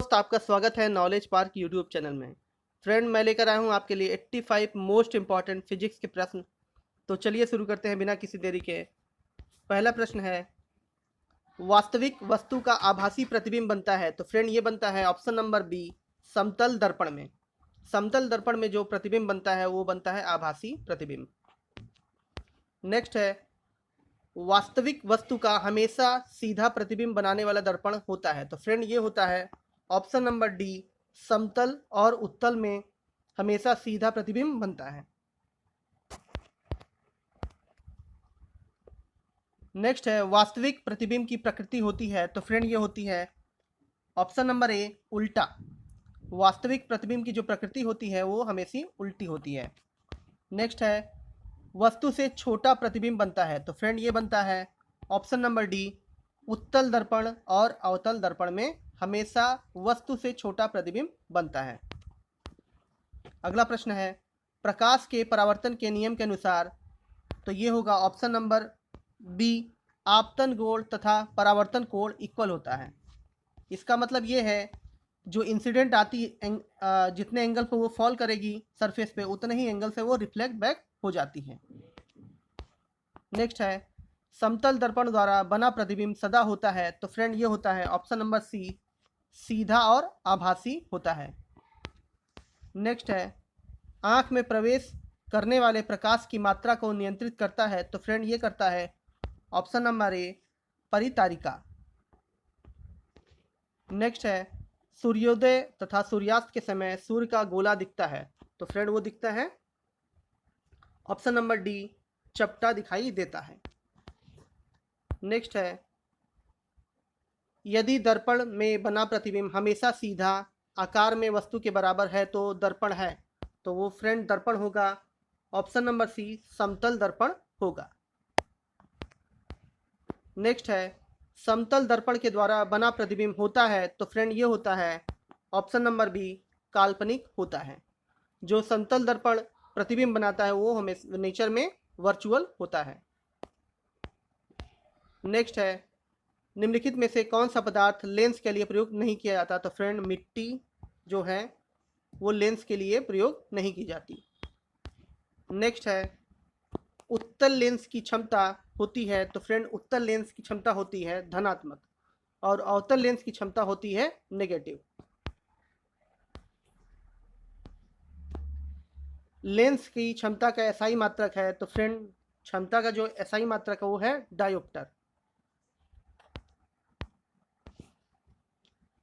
दोस्त, आपका स्वागत है नॉलेज पार्क यूट्यूब चैनल में। फ्रेंड, मैं लेकर आया हूं आपके लिए 85 मोस्ट इंपॉर्टेंट फिजिक्स के प्रश्न। तो चलिए शुरू करते हैं बिना किसी देरी के। पहला प्रश्न है, वास्तविक वस्तु का आभासी प्रतिबिंब बनता है। तो फ्रेंड, ये बनता है ऑप्शन नंबर बी, समतल दर्पण में। समतल दर्पण में जो प्रतिबिंब बनता है वो बनता है आभासी प्रतिबिंब। नेक्स्ट है, वास्तविक वस्तु का हमेशा सीधा प्रतिबिंब बनाने वाला दर्पण होता है। तो फ्रेंड, ये होता है ऑप्शन नंबर डी, समतल और उत्तल में हमेशा सीधा प्रतिबिंब बनता है। नेक्स्ट है, वास्तविक प्रतिबिंब की प्रकृति होती है। तो फ्रेंड, ये होती है ऑप्शन नंबर ए, उल्टा। वास्तविक प्रतिबिंब की जो प्रकृति होती है वो हमेशा उल्टी होती है। नेक्स्ट है, वस्तु से छोटा प्रतिबिंब बनता है। तो फ्रेंड, ये बनता है ऑप्शन नंबर डी, उत्तल दर्पण और अवतल दर्पण में हमेशा वस्तु से छोटा प्रतिबिंब बनता है। अगला प्रश्न है, प्रकाश के परावर्तन के नियम के अनुसार। तो ये होगा ऑप्शन नंबर बी, आपतन कोण तथा परावर्तन कोण इक्वल होता है। इसका मतलब ये है, जो इंसिडेंट आती जितने एंगल पर वो फॉल करेगी सरफेस पे, उतने ही एंगल से वो रिफ्लेक्ट बैक हो जाती है। नेक्स्ट है, समतल दर्पण द्वारा बना प्रतिबिंब सदा होता है। तो फ्रेंड, ये होता है ऑप्शन नंबर सी, सीधा और आभासी होता है। नेक्स्ट है, आंख में प्रवेश करने वाले प्रकाश की मात्रा को नियंत्रित करता है। तो फ्रेंड, ये करता है ऑप्शन नंबर ए, परितारिका। नेक्स्ट है, सूर्योदय तथा सूर्यास्त के समय सूर्य का गोला दिखता है। तो फ्रेंड, वो दिखता है ऑप्शन नंबर डी, चपटा दिखाई देता है। नेक्स्ट है, यदि दर्पण में बना प्रतिबिंब हमेशा सीधा आकार में वस्तु के बराबर है तो दर्पण है। तो वो फ्रेंड दर्पण होगा ऑप्शन नंबर सी, समतल दर्पण होगा। नेक्स्ट है, समतल दर्पण के द्वारा बना प्रतिबिंब होता है। तो फ्रेंड, ये होता है ऑप्शन नंबर बी, काल्पनिक होता है। जो समतल दर्पण प्रतिबिंब बनाता है वो हमें नेचर में वर्चुअल होता है। नेक्स्ट है, निम्नलिखित में से कौन सा पदार्थ लेंस के लिए प्रयोग नहीं किया जाता। तो फ्रेंड, मिट्टी जो है वो लेंस के लिए प्रयोग नहीं की जाती। नेक्स्ट है, उत्तल लेंस की क्षमता होती है। तो फ्रेंड, उत्तल लेंस की क्षमता होती है धनात्मक और अवतल लेंस की क्षमता होती है नेगेटिव। लेंस की क्षमता का एसआई मात्रक है। तो फ्रेंड, क्षमता का जो एसआई मात्रक है वो है डायोप्टर।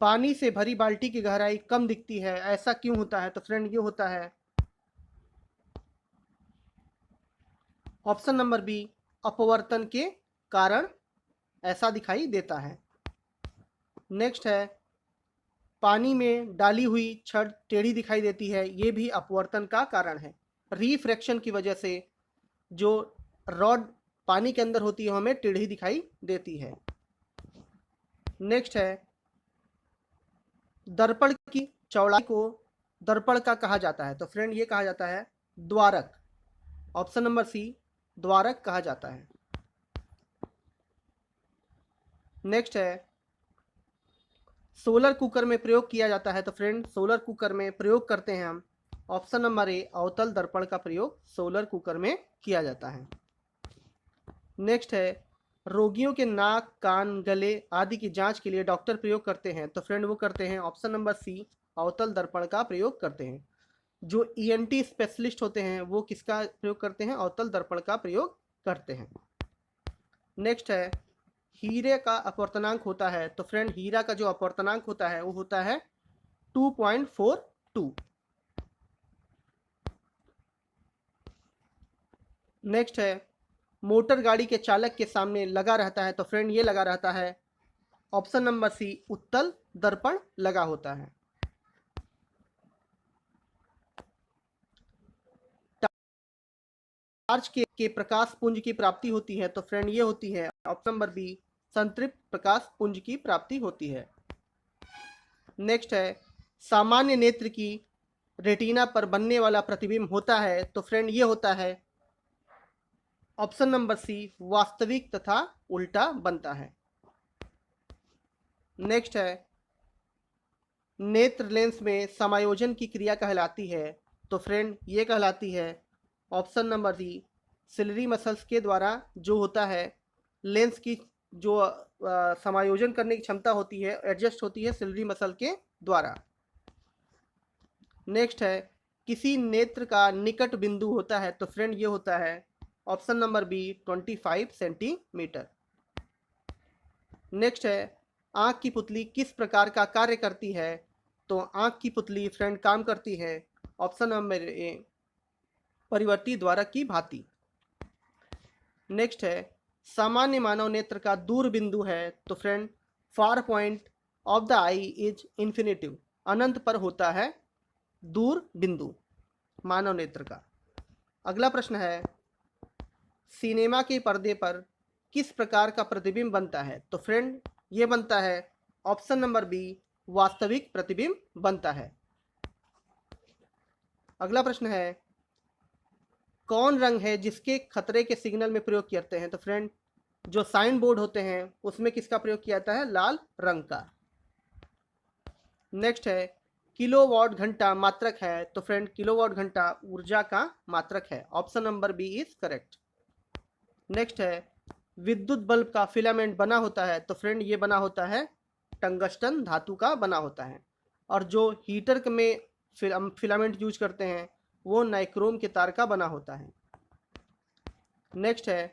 पानी से भरी बाल्टी की गहराई कम दिखती है, ऐसा क्यों होता है। तो फ्रेंड, ये होता है ऑप्शन नंबर बी, अपवर्तन के कारण ऐसा दिखाई देता है। नेक्स्ट है, पानी में डाली हुई छड़ टेढ़ी दिखाई देती है, ये भी अपवर्तन का कारण है। रिफ्रैक्शन की वजह से जो रॉड पानी के अंदर होती है हमें टेढ़ी दिखाई देती है। नेक्स्ट है, दर्पण की चौड़ाई को दर्पण का कहा जाता है। तो फ्रेंड, ये कहा जाता है द्वारक। ऑप्शन नंबर सी, द्वारक कहा जाता है। नेक्स्ट है, सोलर कुकर में प्रयोग किया जाता है। तो फ्रेंड, सोलर कुकर में प्रयोग करते हैं हम ऑप्शन नंबर ए, अवतल दर्पण का प्रयोग सोलर कुकर में किया जाता है। नेक्स्ट है, रोगियों के नाक, कान, गले आदि की जांच के लिए डॉक्टर प्रयोग करते हैं। तो फ्रेंड, वो करते हैं ऑप्शन नंबर सी, अवतल दर्पण का प्रयोग करते हैं। जो ईएनटी स्पेशलिस्ट होते हैं वो किसका प्रयोग करते हैं, अवतल दर्पण का प्रयोग करते हैं। नेक्स्ट है, हीरे का अपवर्तनांक होता है। तो फ्रेंड, हीरा का जो अपवर्तनांक होता है वो होता है 2.42। नेक्स्ट है, मोटर गाड़ी के चालक के सामने लगा रहता है। तो फ्रेंड, ये लगा रहता है ऑप्शन नंबर सी, उत्तल दर्पण लगा होता है। टार्च के प्रकाश पुंज की प्राप्ति होती है। तो फ्रेंड, ये होती है ऑप्शन नंबर बी, संतृप्त प्रकाश पुंज की प्राप्ति होती है। नेक्स्ट है, सामान्य नेत्र की रेटिना पर बनने वाला प्रतिबिंब होता है। तो फ्रेंड, ये होता है ऑप्शन नंबर सी, वास्तविक तथा उल्टा बनता है। नेक्स्ट है, नेत्र लेंस में समायोजन की क्रिया कहलाती है? तो फ्रेंड ये कहलाती है option number D, ciliary muscles के द्वारा जो होता है लेंस की जो समायोजन करने की क्षमता होती है, एडजस्ट होती है सिलरी मसल के द्वारा। नेक्स्ट है, किसी नेत्र का निकट बिंदु होता है? तो फ्रेंड ये होता है option number B 25 centimetre. Next है, आँख की पुतली किस प्रकार का कार्य करती है? तो आँख की पुतली फ्रेंड काम करती है ऑप्शन नंबर ए, परिवर्ती द्वारक की भांति। नेक्स्ट है, सामान्य मानव नेत्र का दूर बिंदु है? तो friend far point of the eye is infinitive, अनंत पर होता है दूर बिंदु मानव नेत्र का। अगला प्रश्न है, सिनेमा के पर्दे पर किस प्रकार का प्रतिबिंब बनता है? तो फ्रेंड ये बनता है ऑप्शन नंबर बी, वास्तविक प्रतिबिंब बनता है। अगला प्रश्न है, कौन रंग है जिसके खतरे के सिग्नल में प्रयोग करते हैं? तो फ्रेंड जो साइन बोर्ड होते हैं उसमें किसका प्रयोग किया जाता है? लाल रंग का। नेक्स्ट है, किलोवाट घंटा मात्रक है? तो फ्रेंड किलोवाट घंटा ऊर्जा का मात्रक है, option number B is correct. Next है, विद्युत बल्ब का फिलामेंट बना होता है? तो फ्रेंड ये बना होता है टंगस्टन धातु का बना होता है, और जो हीटर में फिलामेंट यूज करते हैं वो नाइक्रोम के तार का बना होता है। नेक्स्ट है,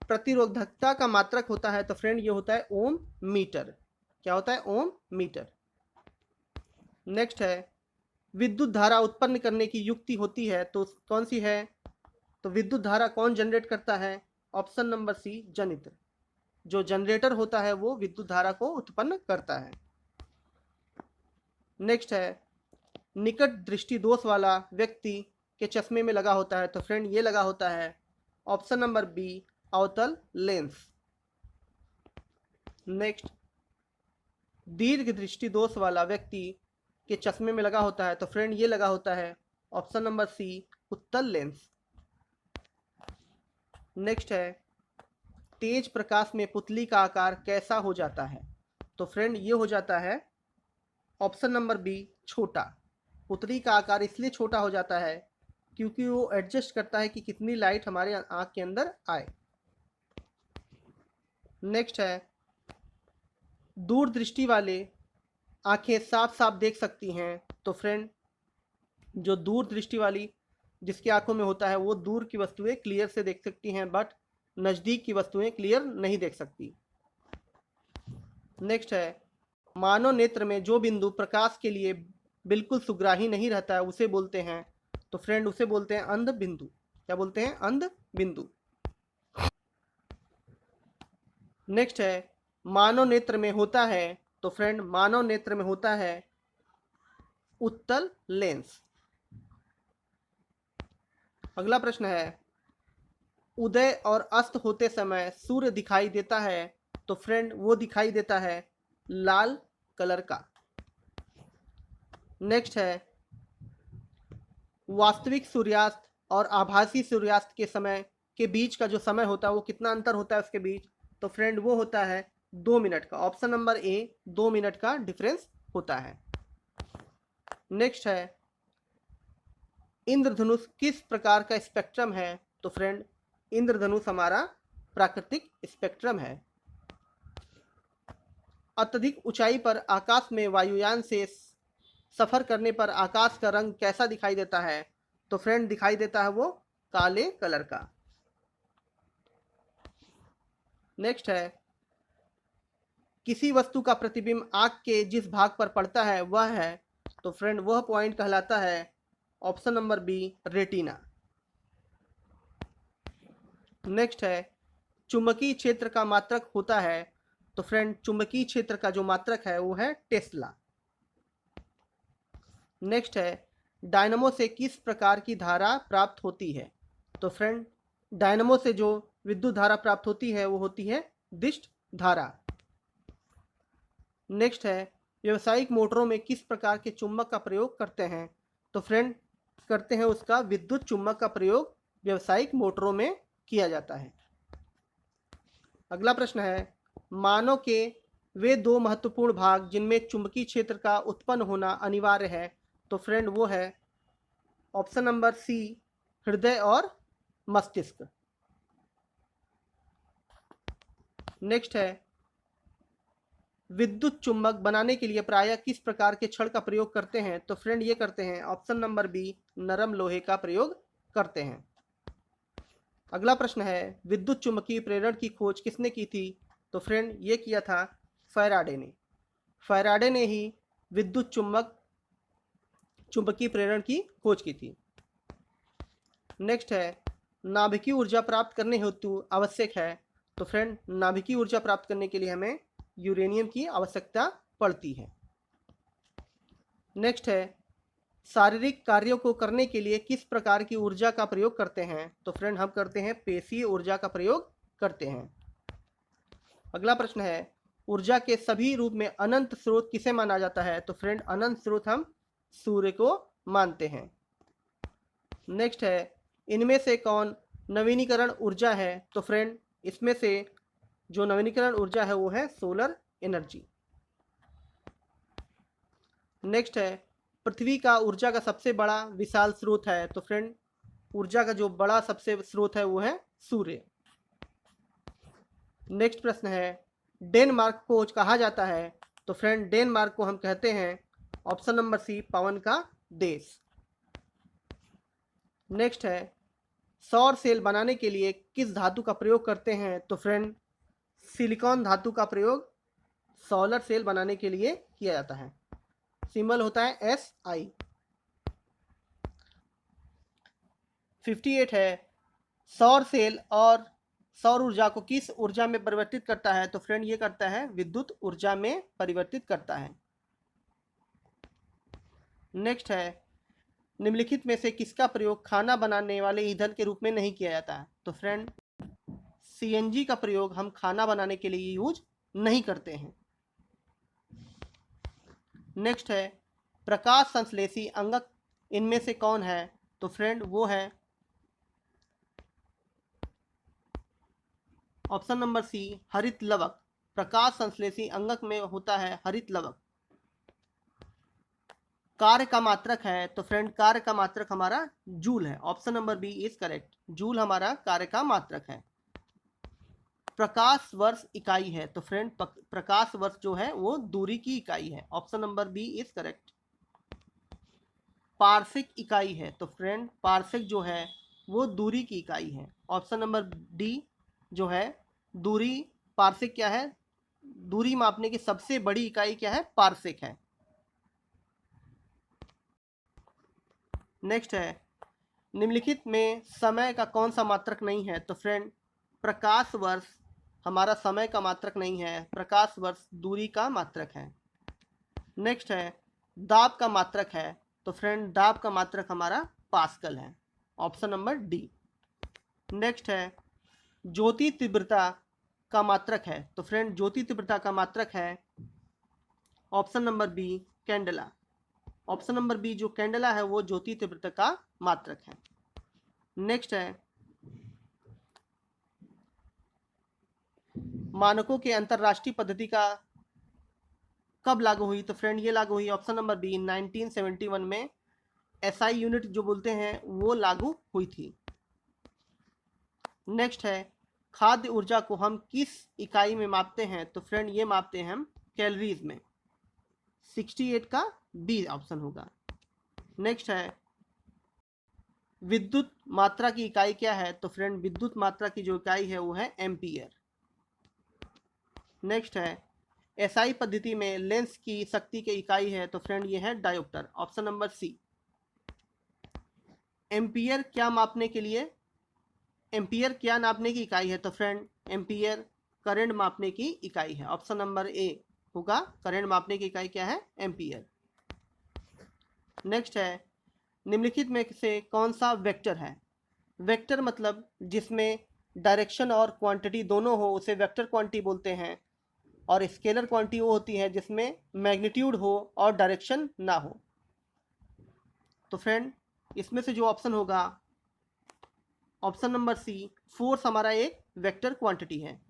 प्रतिरोधकता का मात्रक होता है? तो फ्रेंड ये होता है ओम मीटर। क्या होता है? ओम मीटर। नेक्स्ट है, विद्युत धारा उत्पन्न करने की युक्ति होती है तो कौन सी है? तो विद्युत धारा कौन जनरेट करता है? ऑप्शन नंबर सी, जनित्र। जो जनरेटर होता है वो विद्युत धारा को उत्पन्न करता है। नेक्स्ट है, निकट दृष्टि दोष वाला व्यक्ति के चश्मे में लगा होता है? तो फ्रेंड ये लगा होता है ऑप्शन नंबर बी, अवतल लेंस। नेक्स्ट, दीर्घ दृष्टि दोष वाला व्यक्ति के चश्मे में लगा होता है? तो फ्रेंड ये लगा होता है ऑप्शन नंबर सी, उत्तल लेंस। नेक्स्ट है, तेज प्रकाश में पुतली का आकार कैसा हो जाता है? तो फ्रेंड ये हो जाता है ऑप्शन नंबर बी, छोटा। पुतली का आकार इसलिए छोटा हो जाता है क्योंकि वो एडजस्ट करता है कि कितनी लाइट हमारे आँख के अंदर आए। नेक्स्ट है, दूर दृष्टि वाले आंखें साफ साफ देख सकती हैं? तो फ्रेंड जो दूर दृष्टि वाली जिसकी आंखों में होता है वो दूर की वस्तुएं क्लियर से देख सकती हैं, बट नज़दीक की वस्तुएं क्लियर नहीं देख सकती। नेक्स्ट है, मानव नेत्र में जो बिंदु प्रकाश के लिए बिल्कुल सुग्राही नहीं रहता है उसे बोलते हैं? तो फ्रेंड उसे बोलते हैं अंध बिंदु। क्या बोलते हैं? अंध बिंदु। नेक्स्ट है, मानव नेत्र में होता है? तो फ्रेंड मानव नेत्र में होता है उत्तल लेंस। अगला प्रश्न है, उदय और अस्त होते समय सूर्य दिखाई देता है? तो फ्रेंड वो दिखाई देता है लाल कलर का। नेक्स्ट है, वास्तविक सूर्यास्त और आभासी सूर्यास्त के समय के बीच का जो समय होता है वो कितना अंतर होता है उसके बीच? तो फ्रेंड वो होता है 2 मिनट का, ऑप्शन नंबर ए, 2 मिनट का डिफरेंस होता है। नेक्स्ट है, इंद्रधनुष किस प्रकार का स्पेक्ट्रम है? तो फ्रेंड इंद्रधनुष हमारा प्राकृतिक स्पेक्ट्रम है। अत्यधिक ऊंचाई पर आकाश में वायुयान से सफर करने पर आकाश का रंग कैसा दिखाई देता है? तो फ्रेंड दिखाई देता है वो काले कलर का। नेक्स्ट है, किसी वस्तु का प्रतिबिंब आँख के जिस भाग पर पड़ता है वह है? तो फ्रेंड वह पॉइंट कहलाता है option number B, retina. Next है, चुंबकीय क्षेत्र का मात्रक होता है? तो फ्रेंड चुंबकीय क्षेत्र का जो मात्रक है वो है टेस्ला। नेक्स्ट है, डायनमो से किस प्रकार की धारा प्राप्त होती है? तो फ्रेंड डायनमो से जो विद्युत धारा प्राप्त होती है वो होती है दिष्ट धारा। नेक्स्ट है, व्यावसायिक मोटरों में किस प्रकार के चुंबक का प्रयोग करते हैं? तो फ्रेंड करते हैं उसका विद्युत चुंबक का प्रयोग व्यावसायिक मोटरों में किया जाता है। अगला प्रश्न है, मानव के वे दो महत्वपूर्ण भाग जिनमें चुंबकीय क्षेत्र का उत्पन्न होना अनिवार्य है, तो फ्रेंड वो है ऑप्शन नंबर सी, हृदय और मस्तिष्क। नेक्स्ट है, विद्युत चुंबक बनाने के लिए प्रायः किस प्रकार के छड़ का प्रयोग करते हैं, तो फ्रेंड ये करते हैं ऑप्शन नंबर बी, नरम लोहे का प्रयोग करते हैं। अगला प्रश्न है, विद्युत चुंबकीय प्रेरण की खोज किसने की थी, तो फ्रेंड ये किया था फैराडे ने। फैराडे ने ही विद्युत चुंबकीय प्रेरण की खोज की थी। नेक्स्ट है, नाभिकीय ऊर्जा प्राप्त करने हेतु आवश्यक है, तो फ्रेंड नाभिकीय ऊर्जा प्राप्त करने के लिए हमें यूरेनियम की आवश्यकता पड़ती है। नेक्स्ट है, शारीरिक कार्यों को करने के लिए किस प्रकार की ऊर्जा का प्रयोग करते हैं, तो फ्रेंड हम करते हैं पेशीय ऊर्जा का प्रयोग करते हैं। अगला प्रश्न है, ऊर्जा के सभी रूप में अनंत स्रोत किसे माना जाता है, तो फ्रेंड अनंत स्रोत हम सूर्य को मानते हैं। नेक्स्ट है, इनमें से कौन नवीनीकरण ऊर्जा है, तो फ्रेंड इसमें से जो नवीनीकरण ऊर्जा है वो है सोलर एनर्जी। नेक्स्ट है, पृथ्वी का ऊर्जा का सबसे बड़ा विशाल स्रोत है, तो फ्रेंड ऊर्जा का जो बड़ा सबसे स्रोत है वो है सूर्य। नेक्स्ट प्रश्न है, डेनमार्क को कहा जाता है, तो फ्रेंड डेनमार्क को हम कहते हैं ऑप्शन नंबर सी, पवन का देश। नेक्स्ट है, सौर सेल बनाने के लिए किस धातु का प्रयोग करते हैं, तो फ्रेंड सिलिकॉन धातु का प्रयोग सोलर सेल बनाने के लिए किया जाता है। सिंबल होता है SI। 58 है, सौर सेल और सौर ऊर्जा को किस ऊर्जा में परिवर्तित करता है, तो फ्रेंड ये करता है विद्युत ऊर्जा में परिवर्तित करता है। नेक्स्ट है, निम्नलिखित में से किसका प्रयोग खाना बनाने वाले ईंधन के रूप में नहीं किया जाता है, तो फ्रेंड CNG का प्रयोग हम खाना बनाने के लिए यूज नहीं करते हैं। नेक्स्ट है, प्रकाश संश्लेषी अंगक इनमें से कौन है, तो फ्रेंड वो है ऑप्शन नंबर सी, हरित लवक। प्रकाश संश्लेषी अंगक में होता है हरित लवक। कार्य का मात्रक है, तो फ्रेंड कार्य का मात्रक हमारा जूल है। Option number B is correct, joule हमारा कार्य का मात्रक है। प्रकाश वर्ष इकाई है, तो फ्रेंड प्रकाश वर्ष जो है वो दूरी की इकाई है। Option number B is correct. पार्शिक इकाई है, तो फ्रेंड पार्शिक जो है वो दूरी की इकाई है। ऑप्शन नंबर डी जो है दूरी, पार्शिक क्या है, दूरी मापने की सबसे बड़ी इकाई क्या है, पार्शिक है। नेक्स्ट है, निम्नलिखित में समय का कौन सा मात्रक नहीं है, तो फ्रेंड प्रकाश वर्ष हमारा समय का मात्रक नहीं है, प्रकाश वर्ष दूरी का मात्रक है। नेक्स्ट है, दाब का मात्रक है, तो फ्रेंड दाब का मात्रक हमारा पास्कल है। Option number D. नेक्स्ट है, ज्योति तीव्रता का मात्रक है, तो फ्रेंड ज्योति तीव्रता का मात्रक है option number B, candela. Option number B जो कैंडेला है वो ज्योति तीव्रता का मात्रक है। नेक्स्ट है, मानकों के अंतरराष्ट्रीय पद्धति का कब लागू हुई, तो फ्रेंड ये लागू हुई ऑप्शन नंबर बी 1971 में। SI यूनिट जो बोलते हैं वो लागू हुई थी। नेक्स्ट है, खाद्य ऊर्जा को हम किस इकाई में मापते हैं, तो फ्रेंड ये मापते हैं हम कैलोरीज में। 68 का बी ऑप्शन होगा। नेक्स्ट है, विद्युत मात्रा की इकाई क्या है, तो फ्रेंड विद्युत मात्रा की जो इकाई है वो है एम्पियर। नेक्स्ट है, SI पद्धति में लेंस की शक्ति की इकाई है, तो फ्रेंड ये है dioptre. Option number C. Ampere क्या मापने के लिए, एम्पियर क्या नापने की इकाई है, तो फ्रेंड एम्पियर करंट मापने की इकाई है। ऑप्शन नंबर ए होगा, करंट मापने की इकाई क्या है, एम्पियर। नेक्स्ट है, निम्नलिखित में से कौन सा वेक्टर है। वेक्टर मतलब जिसमें डायरेक्शन और क्वांटिटी दोनों हो उसे वेक्टर क्वांटिटी बोलते हैं, और स्केलर क्वांटिटी वो होती है जिसमें मैग्नीट्यूड हो और डायरेक्शन ना हो। तो फ्रेंड इसमें से जो ऑप्शन होगा ऑप्शन नंबर सी, फोर्स हमारा एक वेक्टर क्वांटिटी है।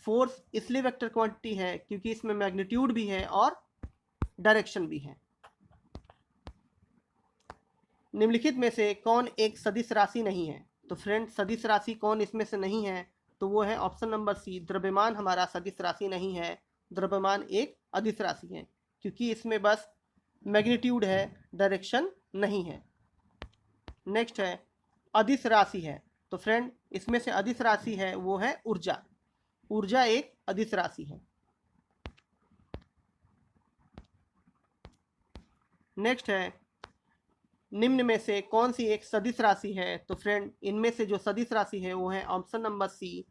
फोर्स इसलिए वेक्टर क्वांटिटी है क्योंकि इसमें मैग्नीट्यूड भी है और डायरेक्शन भी है। निम्नलिखित में से कौन एक सदिश राशि नहीं है? तो फ्रेंड सदिश राशि कौन इसमें से नहीं है? तो वो है ऑप्शन नंबर सी, द्रव्यमान हमारा सदिश राशि नहीं है। द्रव्यमान एक अदिश राशि है क्योंकि इसमें बस मैग्नीट्यूड है, डायरेक्शन नहीं है। नेक्स्ट है अदिश राशि है। तो फ्रेंड इसमें से अदिश राशि है वो है ऊर्जा। ऊर्जा एक अदिश राशि है। नेक्स्ट है निम्न में से कौन सी एक सदिश राशि है? तो फ्रेंड इनमें से जो सदिश राशि है वो है ऑप्शन नंबर सी,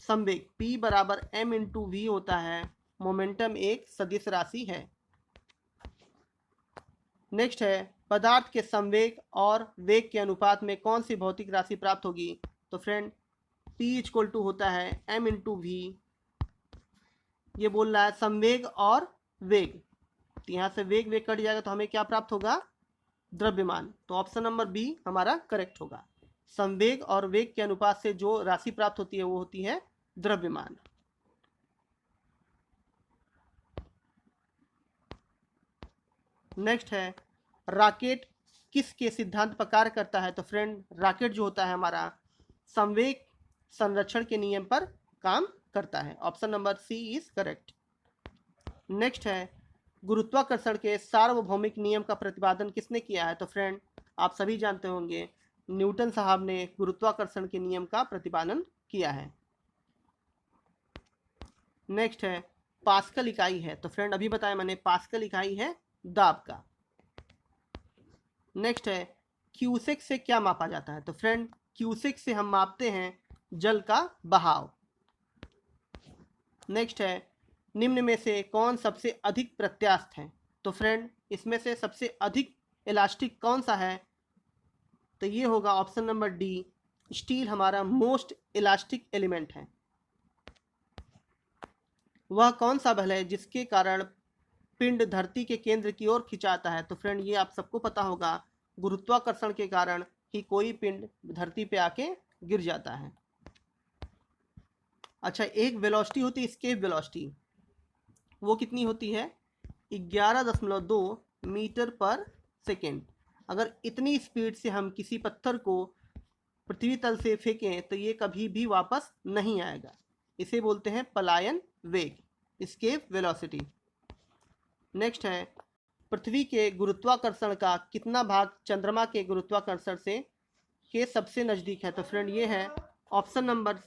संवेग। P बराबर m इंटू वी होता है। मोमेंटम एक सदिश राशि है। नेक्स्ट है पदार्थ के संवेग और वेग के अनुपात में कौन सी भौतिक राशि प्राप्त होगी? तो फ्रेंड P इक्वल टू होता है m इंटू वी। ये बोल रहा है संवेग और वेग, तो यहाँ से वेग वेग कट जाएगा तो हमें क्या प्राप्त होगा? द्रव्यमान। तो ऑप्शन नंबर बी हमारा करेक्ट होगा। संवेग और वेग के अनुपात से जो राशि प्राप्त होती है वो होती है द्रव्यमान। नेक्स्ट है रॉकेट किसके सिद्धांत पर कार्य करता है? तो फ्रेंड रॉकेट जो होता है हमारा संवेग संरक्षण के नियम पर काम करता है। Option number C is correct. Next है गुरुत्वाकर्षण के सार्वभौमिक नियम का प्रतिपादन किसने किया है? तो फ्रेंड आप सभी जानते होंगे न्यूटन साहब ने गुरुत्वाकर्षण के नियम का प्रतिपादन किया है। नेक्स्ट है पास्कल इकाई है। तो फ्रेंड अभी बताया मैंने पास्कल इकाई है दाब का। नेक्स्ट है क्यूसेक से क्या मापा जाता है? तो फ्रेंड क्यूसेक से हम मापते हैं जल का बहाव। नेक्स्ट है निम्न में से कौन सबसे अधिक प्रत्यास्थ है? तो फ्रेंड इसमें से सबसे अधिक इलास्टिक कौन सा है? तो ये होगा ऑप्शन नंबर डी, स्टील हमारा मोस्ट इलास्टिक एलिमेंट है। वह कौन सा बल है जिसके कारण पिंड धरती के केंद्र की ओर खिंचाता है? तो फ्रेंड ये आप सबको पता होगा, गुरुत्वाकर्षण के कारण ही कोई पिंड धरती पे आके गिर जाता है। अच्छा, एक वेलोसिटी होती है एस्केप वेलोसिटी, वो कितनी होती है? 11.2 मीटर पर सेकेंड। अगर इतनी स्पीड से हम किसी पत्थर को पृथ्वी तल से फेंकें तो ये कभी भी वापस नहीं आएगा। इसे बोलते हैं पलायन वेग, एस्केप वेलोसिटी। नेक्स्ट है पृथ्वी के गुरुत्वाकर्षण का कितना भाग चंद्रमा के गुरुत्वाकर्षण से के सबसे नज़दीक है? तो फ्रेंड ये है ऑप्शन नंबर